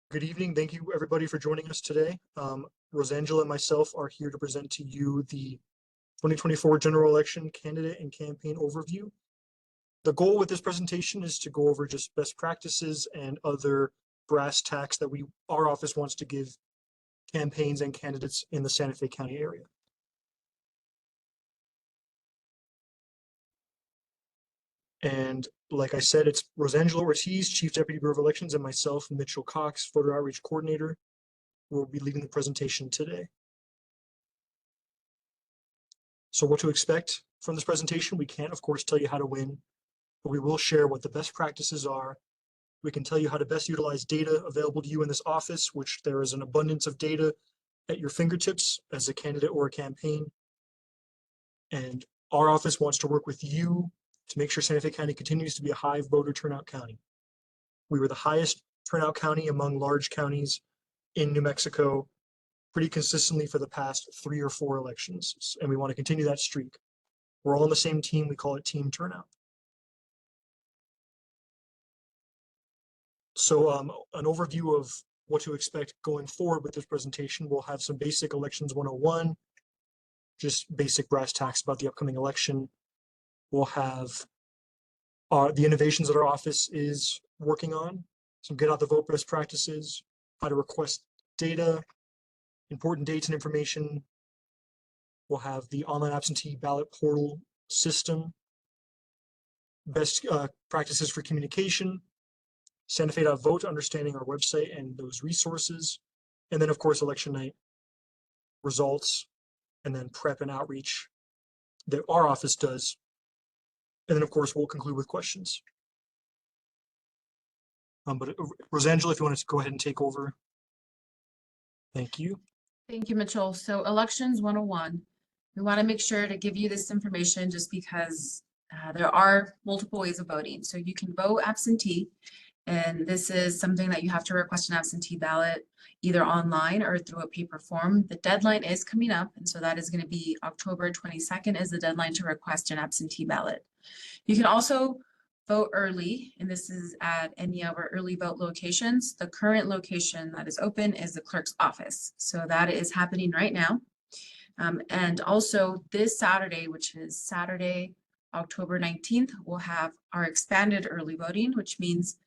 Good evening. Thank you, everybody, for joining us today. Rosangela and myself are here to present to you the 2024 general election candidate and campaign overview. The goal with this presentation is to go over just best practices and other brass tacks that our office wants to give campaigns and candidates in the Santa Fe County area. And like I said, it's Rosangela Ortiz, Chief Deputy Bureau of Elections, and myself, Mitchell Cox, Voter Outreach Coordinator, will be leading the presentation today. So what to expect from this presentation? We can't, of course, tell you how to win, but we will share what the best practices are. We can tell you how to best utilize data available to you in this office, which there is an abundance of data at your fingertips as a candidate or a campaign. And our office wants to work with you to make sure Santa Fe County continues to be a high voter turnout county. We were the highest turnout county among large counties in New Mexico pretty consistently for the past 3 or 4 elections, and we want to continue that streak. We're all on the same team. We call it team turnout. So an overview of what to expect going forward with this presentation. We'll have some basic elections 101, just basic brass tacks about the upcoming election. We'll have the innovations that our office is working on, some get out the vote best practices, how to request data, important dates and information. We'll have the online absentee ballot portal system, best practices for communication, Santa Fe.vote, understanding our website and those resources, and then of course election night results, and then prep and outreach that our office does. And then of course we'll conclude with questions. But Rosangela, if you want to go ahead and take over. Thank you. Thank you, Mitchell. So elections 101, we want to make sure to give you this information just because there are multiple ways of voting. So you can vote absentee, and this is something that you have to request an absentee ballot either online or through a paper form. The deadline is coming up, and so that is going to be October 22nd is the deadline to request an absentee ballot. You can also vote early, and this is at any of our early vote locations. The current location that is open is the clerk's office. So that is happening right now. And also this Saturday, which is Saturday, October 19th, we'll have our expanded early voting, which means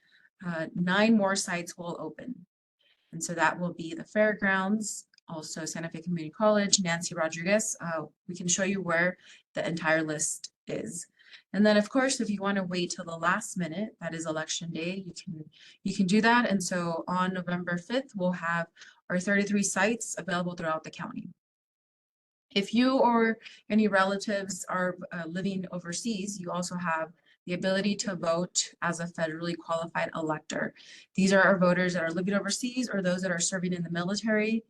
9 more sites will open. And so that will be the fairgrounds, also Santa Fe Community College, Nancy Rodriguez. We can show you where the entire list is. And then, of course, if you want to wait till the last minute, that is election day, you can do that. And so on November 5th, we'll have our 33 sites available throughout the county. If you or any relatives are living overseas, you also have the ability to vote as a federally qualified elector. These are our voters that are living overseas or those that are serving in the military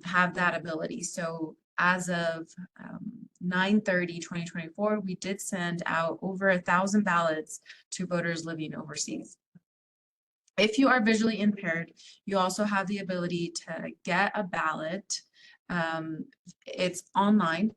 have that ability. So as of 9/30/2024, we did send out over 1,000 ballots to voters living overseas. If you are visually impaired, you also have the ability to get a ballot. It's online,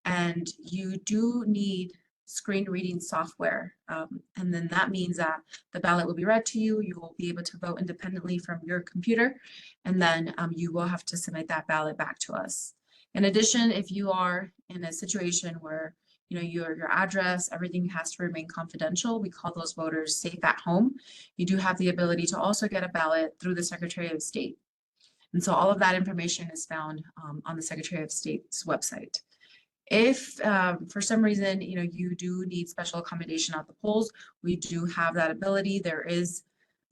and you do need screen reading software. And then that means that the ballot will be read to you. You will be able to vote independently from your computer, and then you will have to submit that ballot back to us. In addition, if you are in a situation where your address, everything has to remain confidential, we call those voters safe at home. You do have the ability to also get a ballot through the Secretary of State. And so all of that information is found on the Secretary of State's website. If for some reason you do need special accommodation at the polls, we do have that ability. There is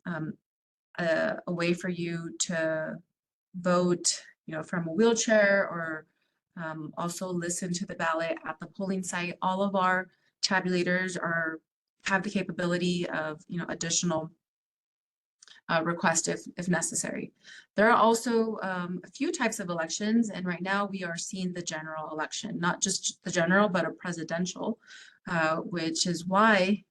a way for you to vote from a wheelchair, or also listen to the ballot at the polling site. All of our tabulators have the capability of additional request if necessary. There are also a few types of elections, and right now we are seeing the general election, not just the general, but a presidential, which is why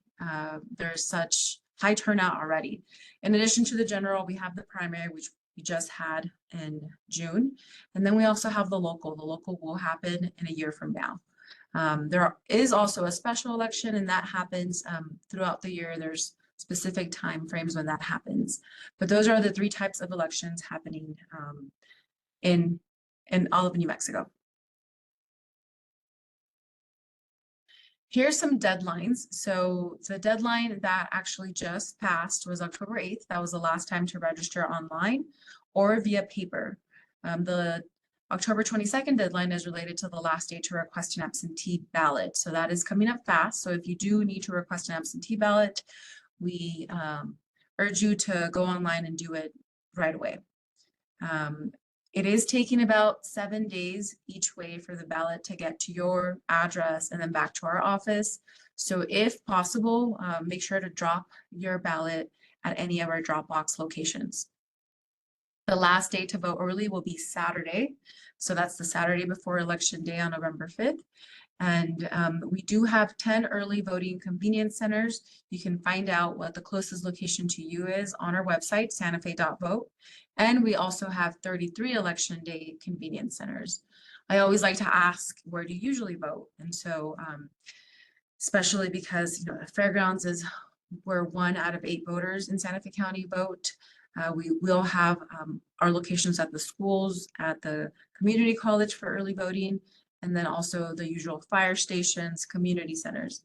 there's such high turnout already. In addition to the general, we have the primary, which we just had in June, and then we also have the local. The local will happen in a year from now. There is also a special election, and that happens throughout the year. There's specific timeframes when that happens. But those are the 3 types of elections happening in all of New Mexico. Here's some deadlines. So the deadline that actually just passed was October 8th. That was the last time to register online or via paper. The October 22nd deadline is related to the last day to request an absentee ballot. So that is coming up fast. So if you do need to request an absentee ballot, we urge you to go online and do it right away. It is taking about 7 days each way for the ballot to get to your address and then back to our office. So if possible, make sure to drop your ballot at any of our Dropbox locations. The last day to vote early will be Saturday. So that's the Saturday before Election Day on November 5th. And we do have 10 early voting convenience centers. You can find out what the closest location to you is on our website, santafe.vote. And we also have 33 Election Day convenience centers. I always like to ask, where do you usually vote? And so, especially because, you know, the fairgrounds is where 1 out of 8 voters in Santa Fe County vote. We will have our locations at the schools, at the community college for early voting, and then also the usual fire stations, community centers.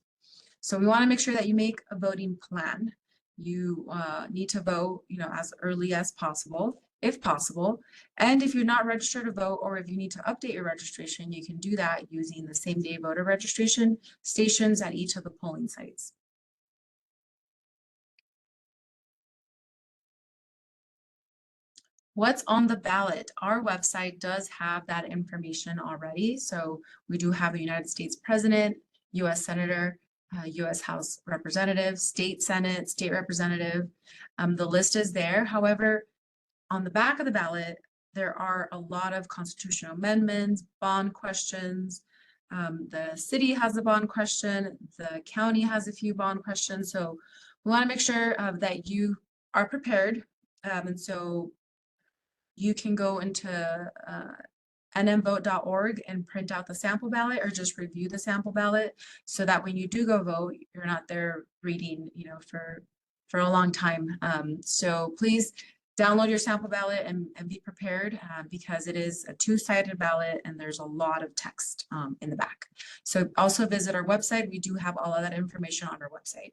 So we want to make sure that you make a voting plan. You need to vote, you know, as early as possible, if possible. And if you're not registered to vote, or if you need to update your registration, you can do that using the same day voter registration stations at each of the polling sites. What's on the ballot? Our website does have that information already. So we do have a United States President, U.S. Senator, U.S. House Representative, State Senate, State Representative. The list is there. However, on the back of the ballot, there are a lot of constitutional amendments, bond questions. The city has a bond question. The county has a few bond questions. So we want to make sure that you are prepared. And so you can go into nmvote.org and print out the sample ballot, or just review the sample ballot, so that when you do go vote, you're not there reading, you know, for a long time. So please download your sample ballot and be prepared, because it is a 2-sided ballot and there's a lot of text in the back. So also visit our website. We do have all of that information on our website.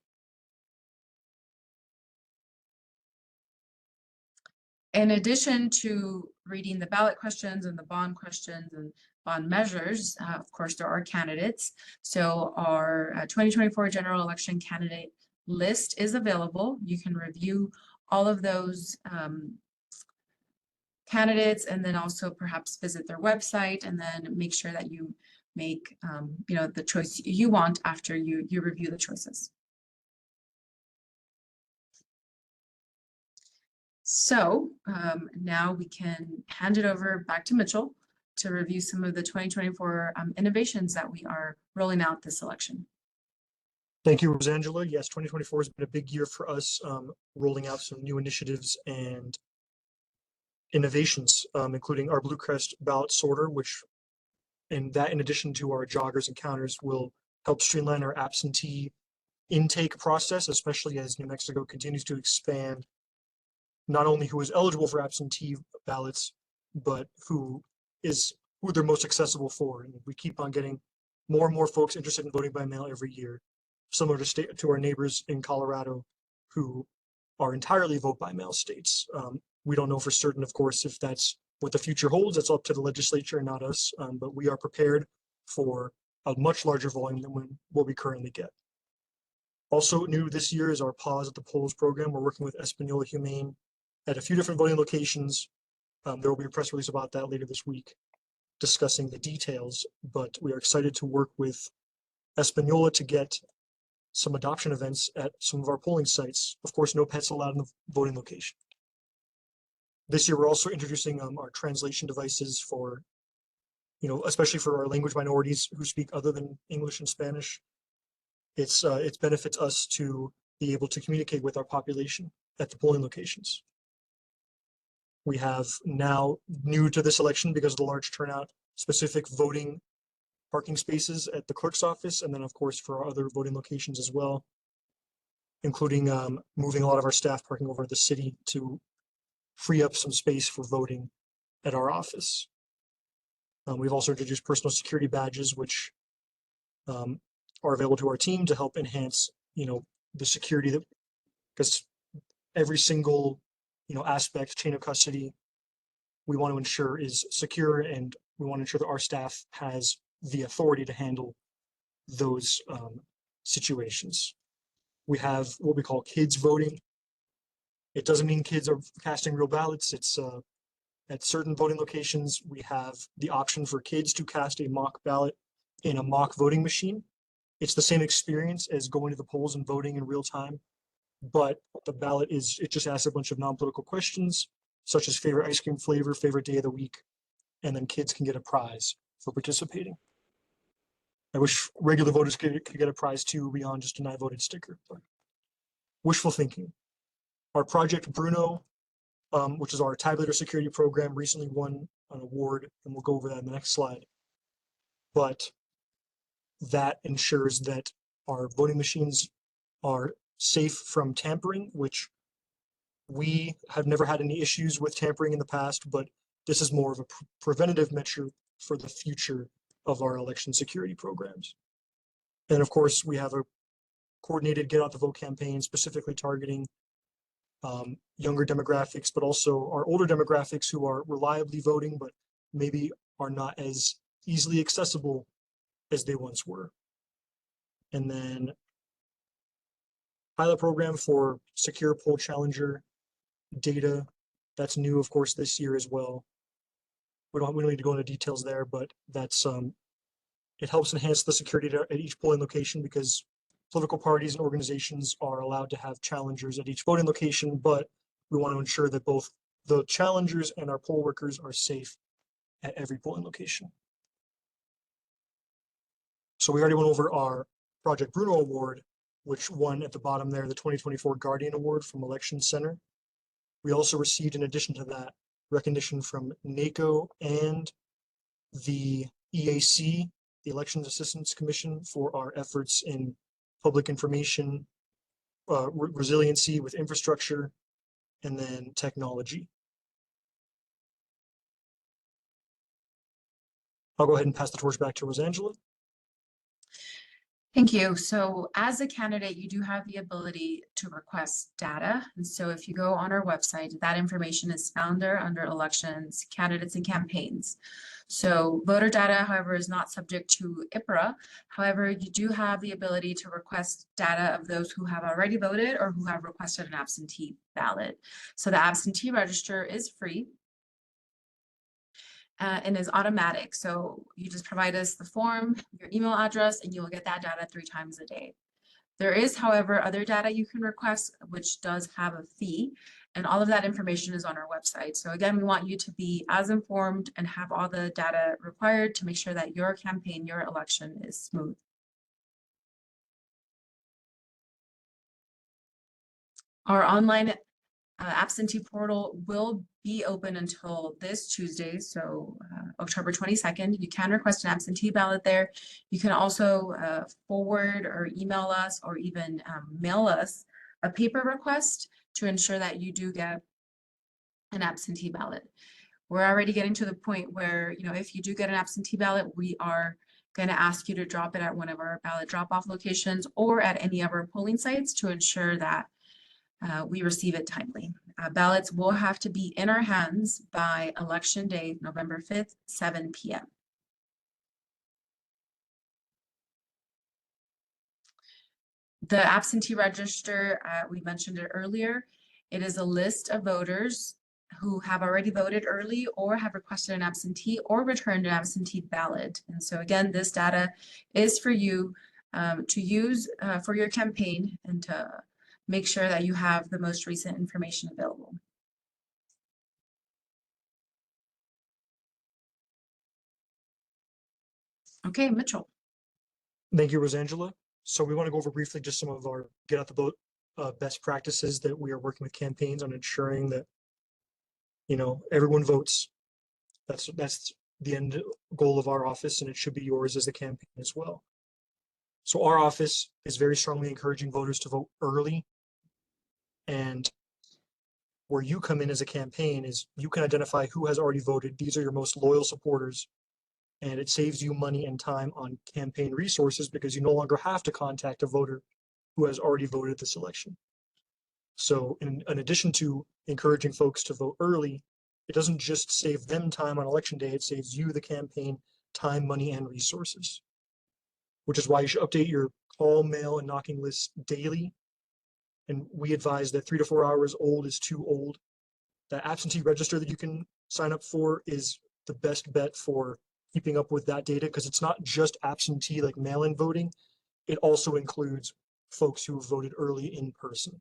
In addition to reading the ballot questions and the bond questions and bond measures, of course, there are candidates. So our 2024 general election candidate list is available. You can review all of those candidates, and then also perhaps visit their website, and then make sure that you make you know, the choice you want after you review the choices. So now we can hand it over back to Mitchell to review some of the 2024 innovations that we are rolling out this election. Thank you, Rosangela. Yes, 2024 has been a big year for us, rolling out some new initiatives and innovations, including our Bluecrest ballot sorter, which, and that in addition to our joggers and counters, will help streamline our absentee intake process, especially as New Mexico continues to expand not only who is eligible for absentee ballots, but who they're most accessible for. And we keep on getting more and more folks interested in voting by mail every year, similar to our neighbors in Colorado, who are entirely vote by mail states. We don't know for certain, of course, if that's what the future holds. It's up to the legislature, not us. But we are prepared for a much larger volume than what we currently get. Also new this year is our Pause at the Polls program. We're working with Espanola Humane at a few different voting locations. There will be a press release about that later this week, discussing the details, but we are excited to work with Espanola to get some adoption events at some of our polling sites. Of course, no pets allowed in the voting location. This year, we're also introducing our translation devices for, you know, especially for our language minorities who speak other than English and Spanish. It benefits us to be able to communicate with our population at the polling locations. We have now, new to this election because of the large turnout, specific voting parking spaces at the clerk's office, and then of course for our other voting locations as well. including moving a lot of our staff parking over at the city to free up some space for voting at our office. We've also introduced personal security badges, which are available to our team to help enhance, the security that, because every single, aspect, chain of custody, we want to ensure is secure, and we want to ensure that our staff has the authority to handle those situations. We have what we call kids voting. It doesn't mean kids are casting real ballots. It's at certain voting locations, we have the option for kids to cast a mock ballot in a mock voting machine. It's the same experience as going to the polls and voting in real time, but the ballot it just asks a bunch of non-political questions, such as favorite ice cream flavor, favorite day of the week, and then kids can get a prize for participating. I wish regular voters could get a prize too, beyond just an I voted sticker, but wishful thinking. Our Project Bruno, which is our tabulator security program, recently won an award, and we'll go over that in the next slide. But that ensures that our voting machines are safe from tampering, which we have never had any issues with tampering in the past, but this is more of a preventative measure for the future of our election security programs. And of course, we have a coordinated Get Out the Vote campaign specifically targeting younger demographics, but also our older demographics who are reliably voting, but maybe are not as easily accessible as they once were. And then pilot program for secure poll challenger data. That's new, of course, this year as well. We don't need to go into details there, but that's it helps enhance the security at each polling location, because political parties and organizations are allowed to have challengers at each voting location, but we want to ensure that both the challengers and our poll workers are safe at every polling location. So we already went over our Project Bruno Award, which won at the bottom there, the 2024 Guardian Award from Election Center. We also received, in addition to that, recognition from NACO and the EAC, the Elections Assistance Commission, for our efforts in public information, resiliency with infrastructure, and then technology. I'll go ahead and pass the torch back to Rosangela. Thank you. So as a candidate, you do have the ability to request data. And so if you go on our website, that information is found there under elections, candidates, and campaigns. So voter data, however, is not subject to IPRA. However, you do have the ability to request data of those who have already voted or who have requested an absentee ballot. So the absentee register is free and is automatic. So you just provide us the form, your email address, and you will get that data 3 times a day. There is, however, other data you can request, which does have a fee, and all of that information is on our website. So again, we want you to be as informed and have all the data required to make sure that your campaign, your election is smooth. Our online absentee portal will be open until this Tuesday, so October 22nd. You can request an absentee ballot there. You can also forward or email us or even mail us a paper request to ensure that you do get an absentee ballot. We're already getting to the point where, if you do get an absentee ballot, we are going to ask you to drop it at one of our ballot drop-off locations or at any of our polling sites to ensure that we receive it timely. Ballots will have to be in our hands by Election Day, November 5th, 7 p.m. The absentee register, we mentioned it earlier. It is a list of voters who have already voted early or have requested an absentee or returned an absentee ballot. And so again, this data is for you to use for your campaign and to make sure that you have the most recent information available. Okay, Mitchell. Thank you, Rosangela. So we want to go over briefly just some of our Get Out the Vote best practices that we are working with campaigns on, ensuring that, everyone votes. That's the end goal of our office, and it should be yours as a campaign as well. So our office is very strongly encouraging voters to vote early. And where you come in as a campaign is you can identify who has already voted. These are your most loyal supporters. And it saves you money and time on campaign resources because you no longer have to contact a voter who has already voted this election. So in addition to encouraging folks to vote early, it doesn't just save them time on election day, it saves you, the campaign, time, money, and resources. Which is why you should update your call, mail, and knocking lists daily. And we advise that 3 to 4 hours old is too old. That absentee register that you can sign up for is the best bet for keeping up with that data because it's not just absentee like mail-in voting. It also includes folks who voted early in person.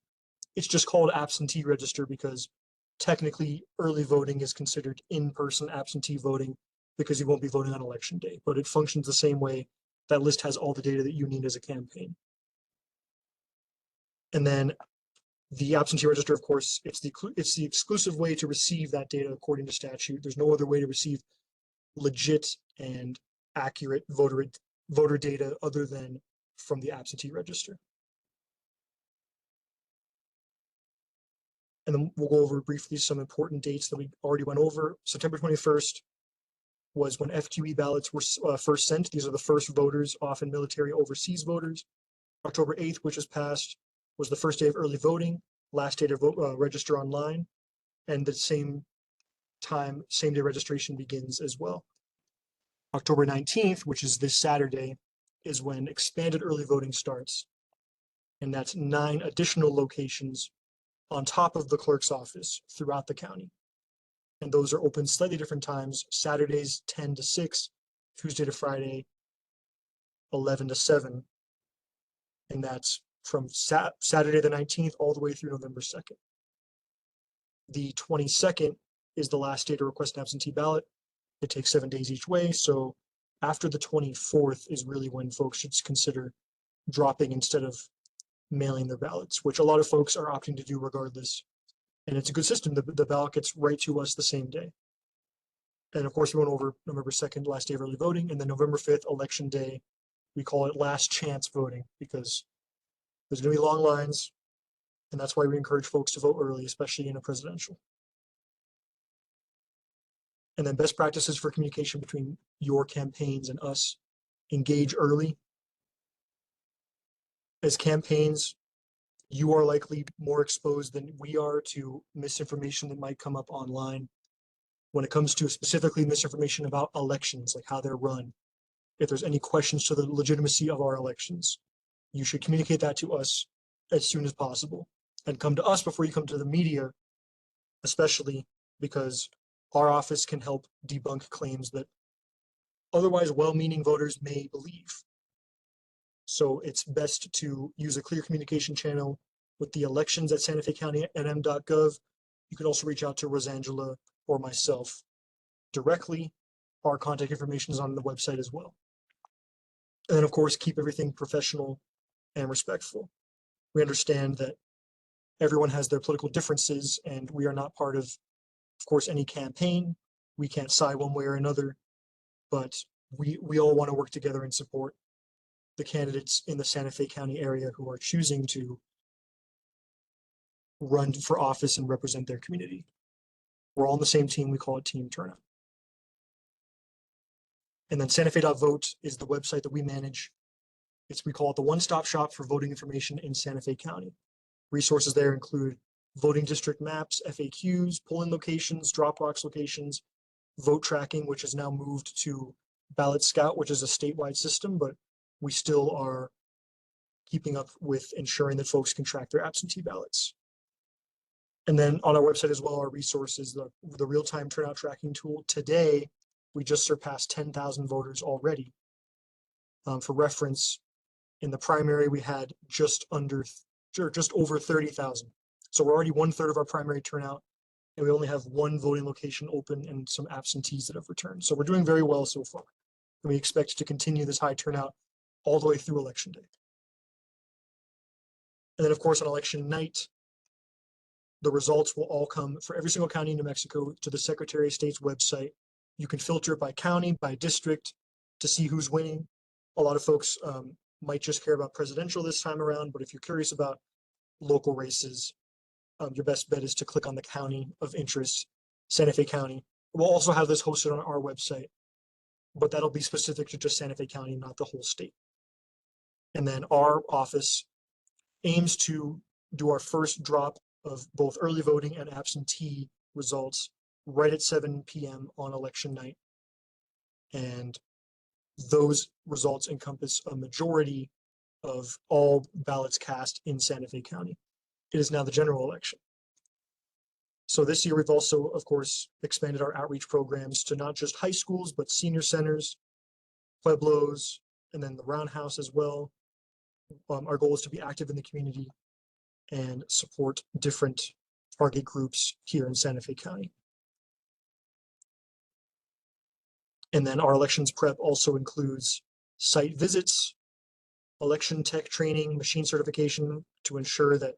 It's just called absentee register because technically early voting is considered in-person absentee voting because you won't be voting on election day, but it functions the same way. That list has all the data that you need as a campaign. And then the absentee register, of course, it's the exclusive way to receive that data according to statute. There's no other way to receive legit and accurate voter data other than from the absentee register. And then we'll go over briefly some important dates that we already went over. September 21st was when FQE ballots were first sent. These are the first voters, often military overseas voters. October 8th, which was passed, was the first day of early voting, last day to vote, register online, and the same time, same day registration begins as well. October 19th, which is this Saturday, is when expanded early voting starts. And that's 9 additional locations on top of the clerk's office throughout the county. And those are open slightly different times. Saturdays 10 to 6, Tuesday to Friday 11 to 7. And that's from Saturday the 19th all the way through November 2nd. The 22nd is the last day to request an absentee ballot. It takes 7 days each way. So after the 24th is really when folks should consider dropping instead of mailing their ballots, which a lot of folks are opting to do regardless. And it's a good system. The ballot gets right to us the same day. And of course, we went over November 2nd, last day of early voting, and then November 5th, election day. We call it last chance voting because there's going to be long lines. And that's why we encourage folks to vote early, especially in a presidential. And then best practices for communication between your campaigns and us. Engage early. As campaigns, you are likely more exposed than we are to misinformation that might come up online. When it comes to specifically misinformation about elections, like how they're run, if there's any questions to the legitimacy of our elections, you should communicate that to us as soon as possible and come to us before you come to the media, especially because our office can help debunk claims that otherwise well-meaning voters may believe. So it's best to use a clear communication channel with the elections at Santa Fe County nm.gov. You can also reach out to Rosangela or myself directly. Our contact information is on the website as well. And then of course, keep everything professional and respectful. We understand that everyone has their political differences and we are not part of course, any campaign. We can't side one way or another, but we all want to work together and support the candidates in the Santa Fe County area who are choosing to run for office and represent their community. We're all on the same team. We call it Team Turnout. And then SantaFe.vote is the website that we manage. We call it the one-stop shop for voting information in Santa Fe County. Resources there include voting district maps, FAQs, polling locations, drop box locations, vote tracking, which has now moved to Ballot Scout, which is a statewide system, but we still are keeping up with ensuring that folks can track their absentee ballots. And then on our website as well, our resources, the real-time turnout tracking tool. Today, we just surpassed 10,000 voters already. For reference, in the primary, we had just over 30,000. So we're already 1/3 of our primary turnout, and we only have 1 voting location open and some absentees that have returned. So we're doing very well so far. And we expect to continue this high turnout all the way through election day. And then of course, on election night, the results will all come for every single county in New Mexico to the Secretary of State's website. You can filter it by county, by district to see who's winning. A lot of folks might just care about presidential this time around, but if you're curious about local races, your best bet is to click on the county of interest, Santa Fe County. We'll also have this hosted on our website, but that'll be specific to just Santa Fe County, not the whole state. And then our office aims to do our first drop of both early voting and absentee results right at 7 p.m. on election night. And those results encompass a majority of all ballots cast in Santa Fe County. It is now the general election. So this year, we've also, of course, expanded our outreach programs to not just high schools, but senior centers, pueblos, and then the roundhouse as well. Our goal is to be active in the community and support different target groups here in Santa Fe County. And then our elections prep also includes site visits, election tech training, machine certification to ensure that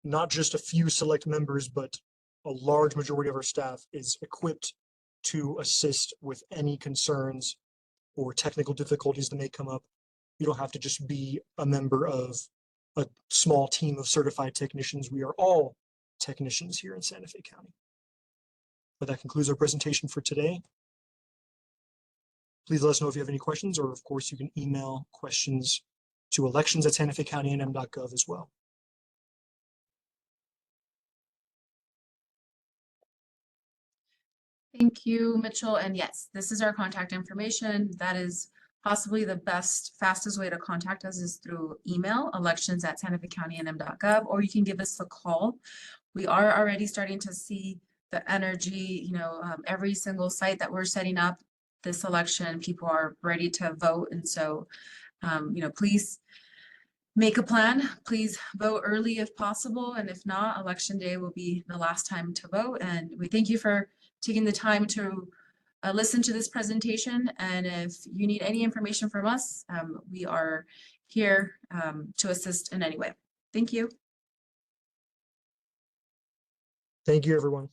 not just a few select members, but a large majority of our staff is equipped to assist with any concerns or technical difficulties that may come up. You don't have to just be a member of a small team of certified technicians. We are all technicians here in Santa Fe County. But that concludes our presentation for today. Please let us know if you have any questions, or of course you can email questions to elections@santafecounty.nm.gov as well. Thank you, Mitchell. And yes, this is our contact information. That is possibly the best, fastest way to contact us is through email, elections@santafecounty.nm.gov, or you can give us a call. We are already starting to see the energy, every single site that we're setting up this election, people are ready to vote. And so, please make a plan. Please vote early if possible. And if not, election day will be the last time to vote. And we thank you for taking the time to listen to this presentation. And if you need any information from us, we are here to assist in any way. Thank you. Thank you, everyone.